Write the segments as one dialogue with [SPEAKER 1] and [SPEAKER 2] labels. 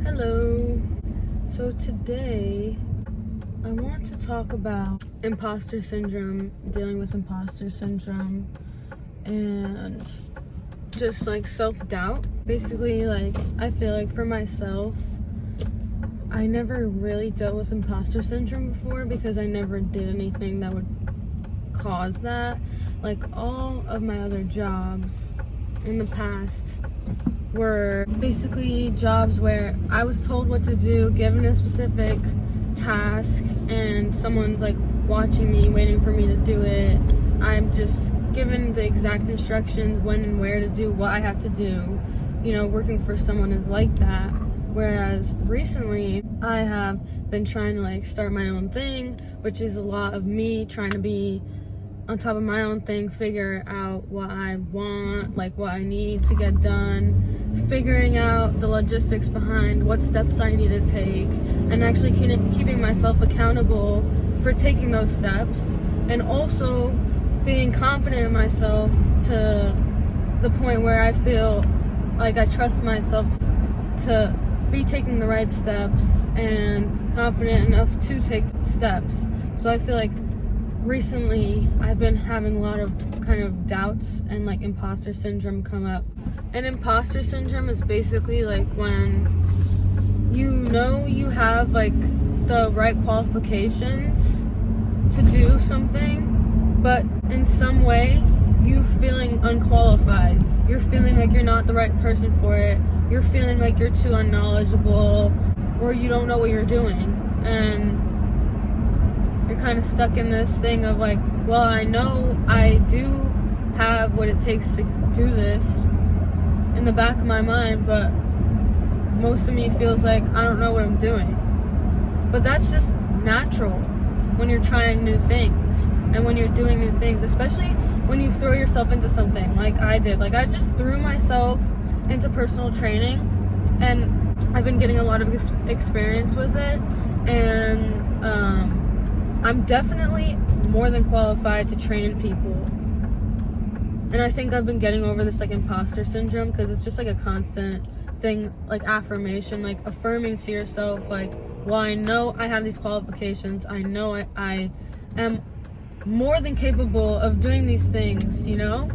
[SPEAKER 1] Hello. So today I want to talk about imposter syndrome, dealing with imposter syndrome, and just like self-doubt. Basically, like I feel like for myself, I never really dealt with imposter syndrome before because I never did anything that would cause that. Like all of my other jobs in the past were basically jobs where I was told what to do, given a specific task, and someone's like watching me, waiting for me to do it. I'm just given the exact instructions when and where to do what I have to do. You know, working for someone is like that. Whereas recently I have been trying to like start my own thing, which is a lot of me trying to be on top of my own thing, figure out what I want, like what I need to get done, figuring out the logistics behind what steps I need to take, and actually keeping myself accountable for taking those steps, and also being confident in myself to the point where I feel like I trust myself to be taking the right steps and confident enough to take steps. So I feel like recently I've been having a lot of kind of doubts and like imposter syndrome come up. And imposter syndrome is basically like when you know you have like the right qualifications to do something, but in some way you're feeling unqualified. You're feeling like you're not the right person for it. You're feeling like you're too unknowledgeable, or you don't know what you're doing. And you're kind of stuck in this thing of like, well, I know I do have what it takes to do this in the back of my mind, but most of me feels like I don't know what I'm doing. But that's just natural when you're trying new things and when you're doing new things, especially when you throw yourself into something like I did. Like I just threw myself into personal training, and I've been getting a lot of experience with it, and I'm definitely more than qualified to train people. And I think I've been getting over this like imposter syndrome because it's just like a constant thing, like affirmation, like affirming to yourself like, well, I know I have these qualifications. I know I am more than capable of doing these things, you know?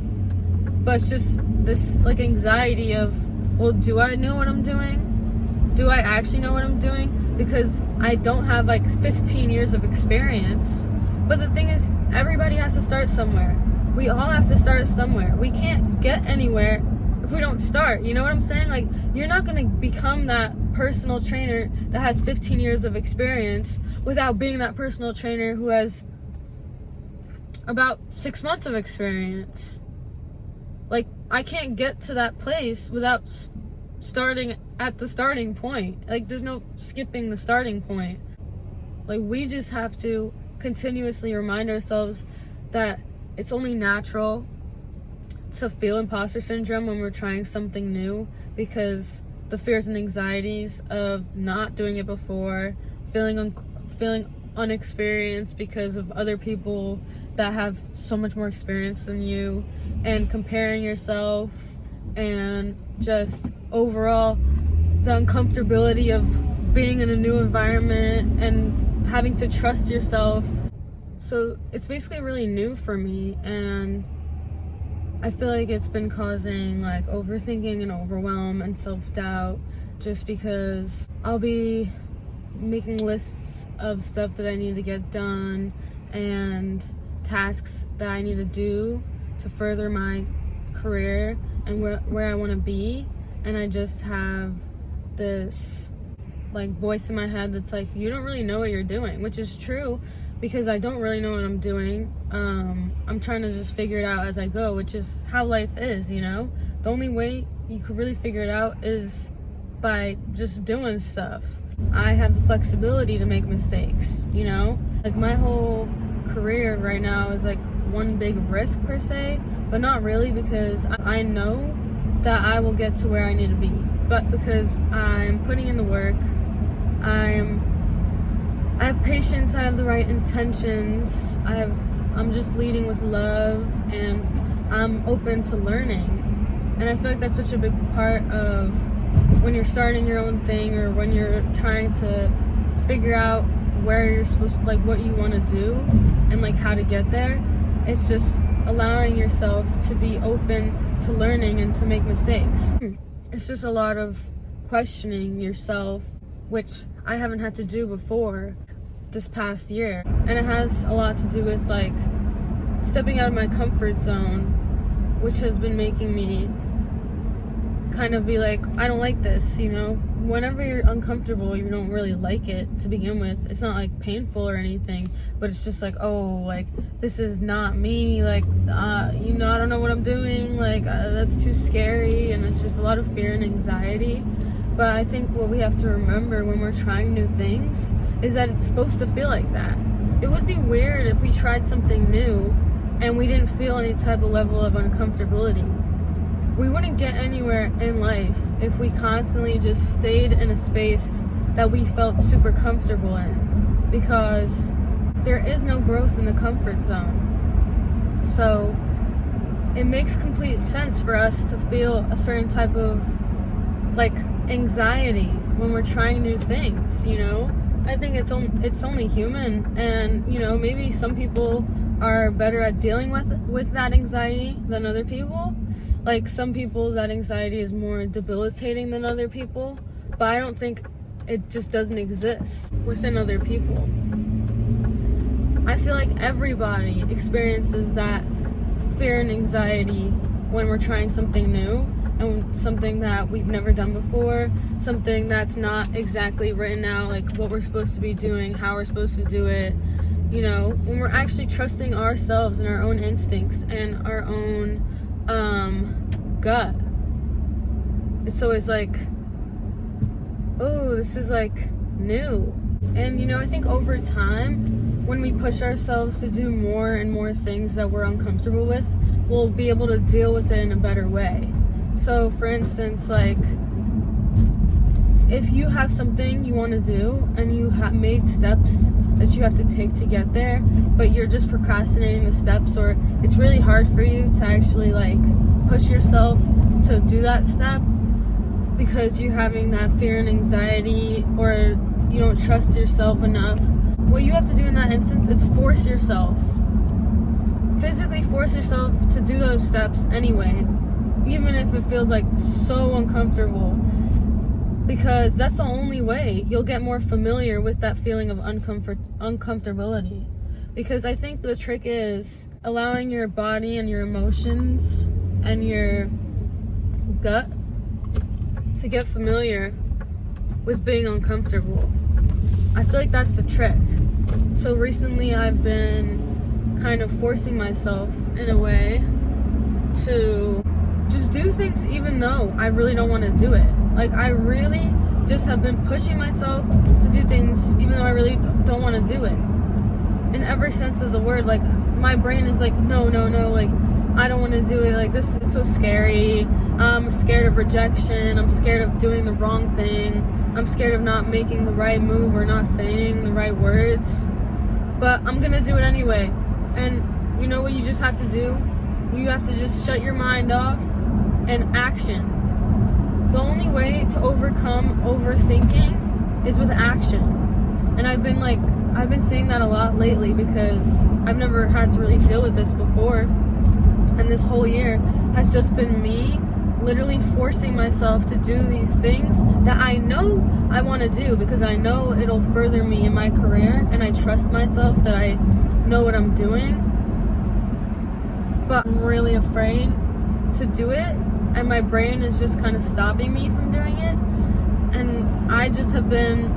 [SPEAKER 1] But it's just this like anxiety of, well, do I know what I'm doing? Do I actually know what I'm doing? Because I don't have like 15 years of experience. But the thing is, everybody has to start somewhere. We all have to start somewhere. We can't get anywhere if we don't start. You know what I'm saying? Like, you're not going to become that personal trainer that has 15 years of experience without being that personal trainer who has about 6 months of experience. Like, I can't get to that place without starting at the starting point. Like, there's no skipping the starting point. Like, we just have to continuously remind ourselves that it's only natural to feel imposter syndrome when we're trying something new, because the fears and anxieties of not doing it before, feeling unexperienced because of other people that have so much more experience than you, and comparing yourself, and just overall the uncomfortability of being in a new environment and having to trust yourself. So it's basically really new for me, and I feel like it's been causing like overthinking and overwhelm and self-doubt, just because I'll be making lists of stuff that I need to get done and tasks that I need to do to further my career and where I want to be, and I just have this like voice in my head that's like, you don't really know what you're doing, which is true, because I don't really know what I'm doing. I'm trying to just figure it out as I go, which is how life is, you know? The only way you could really figure it out is by just doing stuff. I have the flexibility to make mistakes, you know? Like, my whole career right now is like one big risk per se, but not really, because I know that I will get to where I need to be. But because I'm putting in the work, I have patience, I have the right intentions, I'm just leading with love, and I'm open to learning. And I feel like that's such a big part of when you're starting your own thing, or when you're trying to figure out where you're supposed to, like, what you want to do and like how to get there. It's just allowing yourself to be open to learning and to make mistakes. It's just a lot of questioning yourself, which I haven't had to do before this past year. And it has a lot to do with like stepping out of my comfort zone, which has been making me kind of be like, I don't like this, you know? Whenever you're uncomfortable, you don't really like it to begin with. It's not like painful or anything, but it's just like, oh, like, this is not me, like, you know, I don't know what I'm doing, like, that's too scary, and it's just a lot of fear and anxiety. But I think what we have to remember when we're trying new things is that it's supposed to feel like that. It would be weird if we tried something new and we didn't feel any type of level of uncomfortability. We wouldn't get anywhere in life if we constantly just stayed in a space that we felt super comfortable in, because there is no growth in the comfort zone. So it makes complete sense for us to feel a certain type of like anxiety when we're trying new things, you know? I think it's only human, and you know, maybe some people are better at dealing with that anxiety than other people. Like, some people, that anxiety is more debilitating than other people, but I don't think it just doesn't exist within other people. I feel like everybody experiences that fear and anxiety when we're trying something new, and something that we've never done before, something that's not exactly written out, like what we're supposed to be doing, how we're supposed to do it, you know, when we're actually trusting ourselves and our own instincts and our own gut. So it's like, oh, this is like new. And you know, I think over time, when we push ourselves to do more and more things that we're uncomfortable with, we'll be able to deal with it in a better way. So for instance, like, if you have something you want to do and you have made steps that you have to take to get there, but you're just procrastinating the steps, or it's really hard for you to actually like push yourself to do that step because you're having that fear and anxiety, or you don't trust yourself enough, what you have to do in that instance is force yourself, physically force yourself to do those steps anyway, even if it feels like so uncomfortable. Because that's the only way you'll get more familiar with that feeling of uncomfortability. Because I think the trick is allowing your body and your emotions and your gut to get familiar with being uncomfortable. I feel like that's the trick. So recently I've been kind of forcing myself in a way to just do things even though I really don't want to do it. Like, I really just have been pushing myself to do things even though I really don't want to do it. In every sense of the word, like, my brain is like, no, like, I don't want to do it. Like, this is so scary. I'm scared of rejection. I'm scared of doing the wrong thing. I'm scared of not making the right move or not saying the right words. But I'm going to do it anyway. And you know what you just have to do? You have to just shut your mind off and action. The only way to overcome overthinking is with action. And I've been saying that a lot lately because I've never had to really deal with this before. And this whole year has just been me literally forcing myself to do these things that I know I want to do, because I know it'll further me in my career, and I trust myself that I know what I'm doing. But I'm really afraid to do it, and my brain is just kind of stopping me from doing it. And I just have been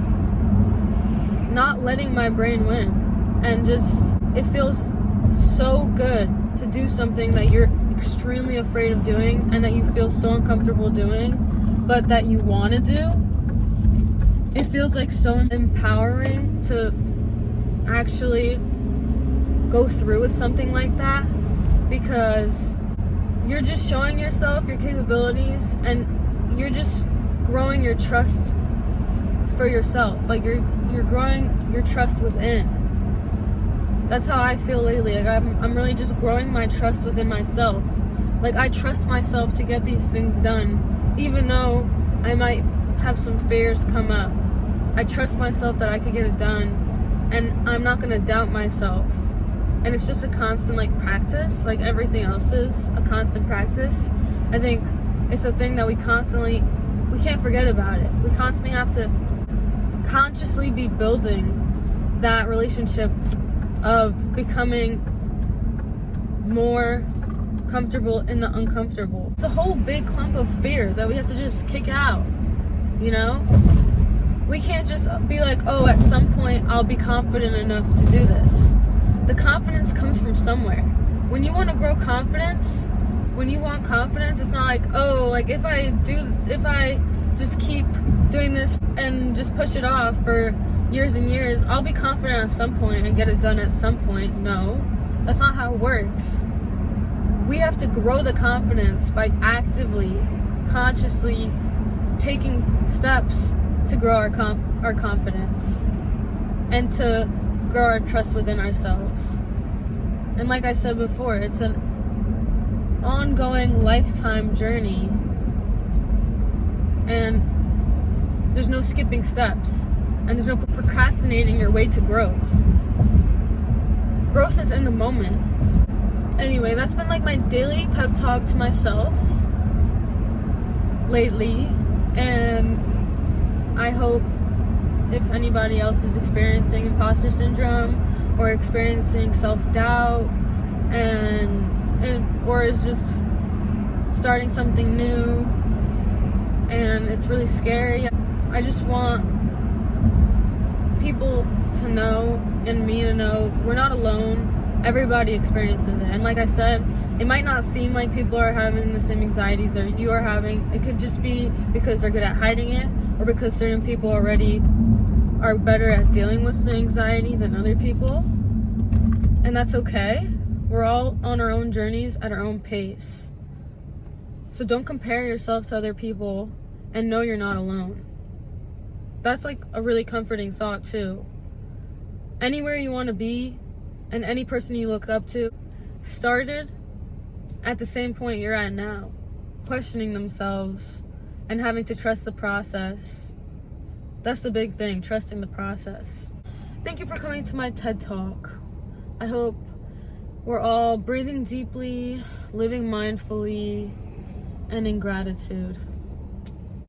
[SPEAKER 1] not letting my brain win. And just, it feels so good to do something that you're extremely afraid of doing and that you feel so uncomfortable doing, but that you want to do. It feels like so empowering to actually go through with something like that, because you're just showing yourself your capabilities and you're just growing your trust for yourself. Like, you're growing your trust within. That's how I feel lately. Like, I'm really just growing my trust within myself. Like, I trust myself to get these things done, even though I might have some fears come up. I trust myself that I could get it done, and I'm not gonna doubt myself. And it's just a constant like practice, like everything else is a constant practice. I think it's a thing that we can't forget about it. We constantly have to consciously be building that relationship of becoming more comfortable in the uncomfortable. It's a whole big clump of fear that we have to just kick out, you know? We can't just be like, oh, at some point I'll be confident enough to do this. The confidence comes from somewhere. When you want to grow confidence, when you want confidence, it's not like, oh, like if I just keep doing this and just push it off for years and years, I'll be confident at some point and get it done at some point. No, that's not how it works. We have to grow the confidence by actively, consciously taking steps to grow our confidence and to grow our trust within ourselves. And like I said before, it's an ongoing lifetime journey, and there's no skipping steps, and there's no procrastinating your way to growth. Growth is in the moment. Anyway, that's been like my daily pep talk to myself lately, and I hope if anybody else is experiencing imposter syndrome or experiencing self-doubt or is just starting something new and it's really scary, I just want people to know and me to know we're not alone. Everybody experiences it. And like I said, it might not seem like people are having the same anxieties that you are having. It could just be because they're good at hiding it, or because certain people already are better at dealing with the anxiety than other people. And that's okay. We're all on our own journeys at our own pace. So don't compare yourself to other people, and know you're not alone. That's like a really comforting thought too. Anywhere you want to be and any person you look up to started at the same point you're at now, questioning themselves and having to trust the process. That's the big thing, trusting the process. Thank you for coming to my TED Talk. I hope we're all breathing deeply, living mindfully, and in gratitude.